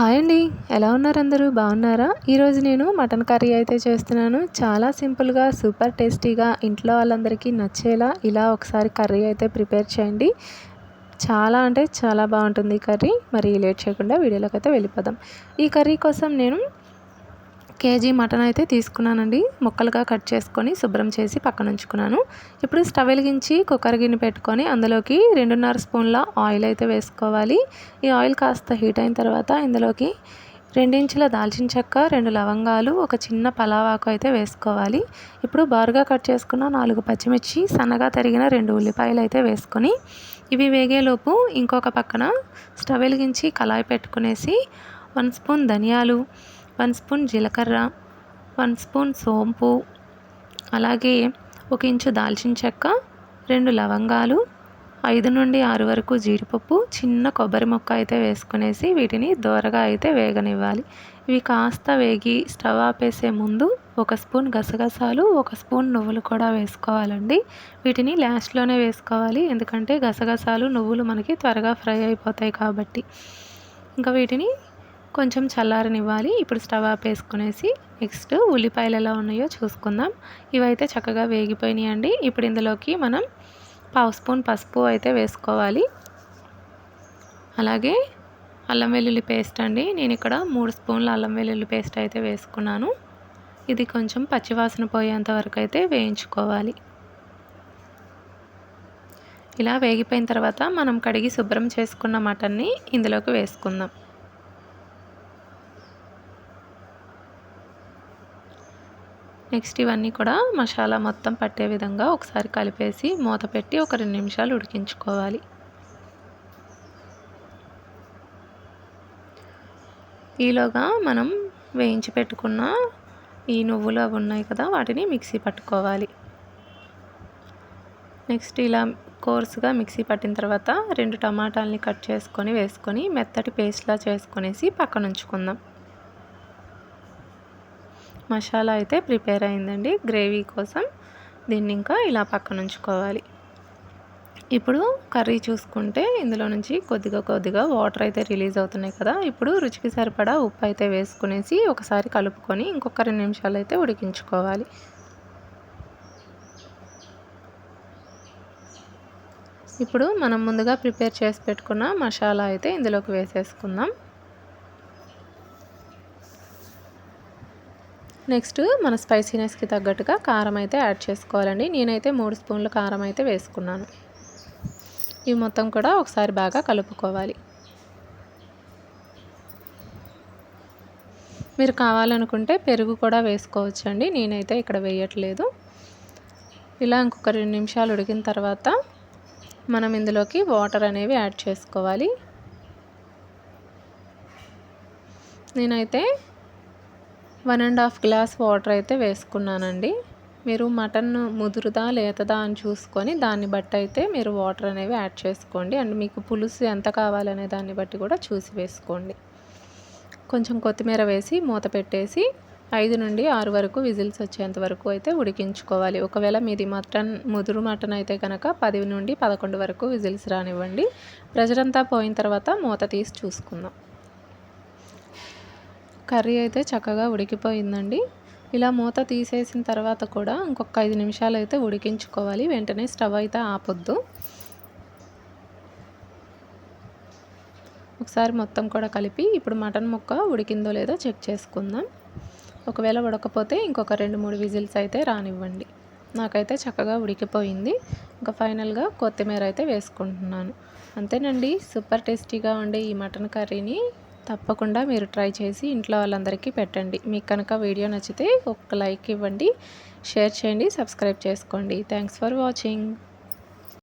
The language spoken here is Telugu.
హాయ్ అండి. ఎలా ఉన్నారు అందరూ? బాగున్నారా? ఈరోజు నేను మటన్ కర్రీ అయితే చేస్తున్నాను. చాలా సింపుల్‌గా, సూపర్ టేస్టీగా ఇంట్లో వాళ్ళందరికీ నచ్చేలా ఇలా ఒకసారి కర్రీ అయితే ప్రిపేర్ చేయండి. చాలా అంటే చాలా బాగుంటుంది ఈ కర్రీ. మరి లేట్ చేయకుండా వీడియోలోకి అయితే వెళ్ళిపోదాం. ఈ కర్రీ కోసం నేను కేజీ మటన్ అయితే తీసుకున్నానండి. ముక్కలుగా కట్ చేసుకొని శుభ్రం చేసి పక్కన ఉంచుకున్నాను. ఇప్పుడు స్టవ్ వెలిగించి కుక్కర్ గిన్నె పెట్టుకొని అందులోకి 2.5 స్పూన్ల ఆయిల్ అయితే వేసుకోవాలి. ఈ ఆయిల్ కాస్త హీట్ అయిన తర్వాత ఇందులోకి 2 ఇంచుల దాల్చిన చెక్క, 2 లవంగాలు, ఒక చిన్న పలావాకు అయితే వేసుకోవాలి. ఇప్పుడు బారుగా కట్ చేసుకున్న 4 పచ్చిమిర్చి, సన్నగా తరిగిన 2 ఉల్లిపాయలు అయితే వేసుకొని ఇవి వేగేలోపు ఇంకొక పక్కన స్టవ్ వెలిగించి కళాయి పెట్టుకునేసి 1 స్పూన్ ధనియాలు, 1 స్పూన్ జీలకర్ర, 1 స్పూన్ సోంపు, అలాగే 1 ఇంచు దాల్చిన చెక్క, 2 లవంగాలు, 5 నుండి 6 వరకు జీడిపప్పు, చిన్న కొబ్బరి ముక్క అయితే వేసుకునేసి వీటిని దోరగా అయితే వేగనివ్వాలి. ఇవి కాస్త వేగి స్టవ్ ఆపేసే ముందు 1 స్పూన్ గసగసాలు, 1 స్పూన్ నువ్వులు కూడా వేసుకోవాలండి. వీటిని లాస్ట్లోనే వేసుకోవాలి, ఎందుకంటే గసగసాలు నువ్వులు మనకి త్వరగా ఫ్రై అయిపోతాయి కాబట్టి. ఇంకా వీటిని కొంచెం చల్లారనివ్వాలి. ఇప్పుడు స్టవ్ ఆపేసుకునేసి నెక్స్ట్ ఉల్లిపాయలు ఎలా ఉన్నాయో చూసుకుందాం. ఇవైతే చక్కగా వేగిపోయినాయండి. ఇప్పుడు ఇందులోకి మనం 1/2 స్పూన్ పసుపు అయితే వేసుకోవాలి. అలాగే అల్లం వెల్లుల్లి పేస్ట్ అండి. నేను ఇక్కడ 3 స్పూన్ల అల్లం వెల్లుల్లి పేస్ట్ అయితే వేసుకున్నాను. ఇది కొంచెం పచ్చివాసన పోయేంత వరకు అయితే వేయించుకోవాలి. ఇలా వేగిపోయిన తర్వాత మనం కడిగి శుభ్రం చేసుకున్న మటన్ని ఇందులోకి వేసుకుందాం. నెక్స్ట్ ఇవన్నీ కూడా మసాలా మొత్తం పట్టే విధంగా ఒకసారి కలిపేసి మూత పెట్టి ఒక 2 నిమిషాలు ఉడికించుకోవాలి. ఈలోగా మనం వేయించి పెట్టుకున్న ఈ నువ్వులు అవి ఉన్నాయి కదా, వాటిని మిక్సీ పట్టుకోవాలి. నెక్స్ట్ ఇలా కోర్సుగా మిక్సీ పట్టిన తర్వాత 2 టమాటాలని కట్ చేసుకొని వేసుకొని మెత్తటి పేస్ట్లా చేసుకొనేసి పక్కన ఉంచుకుందాం. మసాలా అయితే ప్రిపేర్ అయిందండి గ్రేవీ కోసం. దీన్ని ఇంకా ఇలా పక్కన ఉంచుకోవాలి. ఇప్పుడు కర్రీ చూసుకుంటే ఇందులో నుంచి కొద్దిగా వాటర్ అయితే రిలీజ్ అవుతున్నాయి కదా. ఇప్పుడు రుచికి సరిపడా ఉప్పు అయితే వేసుకునేసి ఒకసారి కలుపుకొని ఇంకొక 2 నిమిషాలు అయితే ఉడికించుకోవాలి. ఇప్పుడు మనం ముందుగా ప్రిపేర్ చేసి పెట్టుకున్న మసాలా అయితే ఇందులోకి వేసేసుకుందాం. నెక్స్ట్ మన స్పైసీనెస్కి తగ్గట్టుగా కారం అయితే యాడ్ చేసుకోవాలండి. నేనైతే 3 స్పూన్ల కారం అయితే వేసుకున్నాను. ఇవి మొత్తం కూడా ఒకసారి బాగా కలుపుకోవాలి. మీరు కావాలనుకుంటే పెరుగు కూడా వేసుకోవచ్చండి. నేనైతే ఇక్కడ వేయట్లేదు. ఇలా ఇంకొక 2 నిమిషాలు ఉడికిన తర్వాత మనం ఇందులోకి వాటర్ అనేవి యాడ్ చేసుకోవాలి. నేనైతే 1.5 గ్లాస్ వాటర్ అయితే వేసుకున్నానండి. మీరు మటన్ ముదురుదా లేతదా అని చూసుకొని దాన్ని బట్టి అయితే మీరు వాటర్ అనేవి యాడ్ చేసుకోండి. అండ్ మీకు పులుసు ఎంత కావాలనే దాన్ని బట్టి కూడా చూసి వేసుకోండి. కొంచెం కొత్తిమీర వేసి మూత పెట్టేసి 5 నుండి 6 వరకు విజిల్స్ వచ్చేంత వరకు అయితే ఉడికించుకోవాలి. ఒకవేళ మీది ముదురు మటన్ అయితే కనుక 10 నుండి 11 వరకు విజిల్స్ రానివ్వండి. ప్రెషర్ అంతా పోయిన తర్వాత మూత తీసి చూసుకుందాం. కర్రీ అయితే చక్కగా ఉడికిపోయిందండి. ఇలా మూత తీసేసిన తర్వాత కూడా ఇంకొక 5 నిమిషాలు అయితే ఉడికించుకోవాలి. వెంటనే స్టవ్ అయితే ఆపొద్దు. ఒకసారి మొత్తం కూడా కలిపి ఇప్పుడు మటన్ ముక్క ఉడికిందో లేదో చెక్ చేసుకుందాం. ఒకవేళ ఉడకపోతే ఇంకొక 2-3 విజిల్స్ అయితే రానివ్వండి. నాకైతే చక్కగా ఉడికిపోయింది. ఇంకా ఫైనల్గా కొత్తిమీర అయితే వేసుకుంటున్నాను. అంతేనండి, సూపర్ టేస్టీగా ఉండే ఈ మటన్ కర్రీని తప్పకుండా మీరు ట్రై చేసి ఇంట్లో వాళ్ళందరికీ పెట్టండి. మీకు కనుక వీడియో నచ్చితే ఒక లైక్ ఇవ్వండి, షేర్ చేయండి, సబ్స్క్రైబ్ చేసుకోండి. Thanks for watching.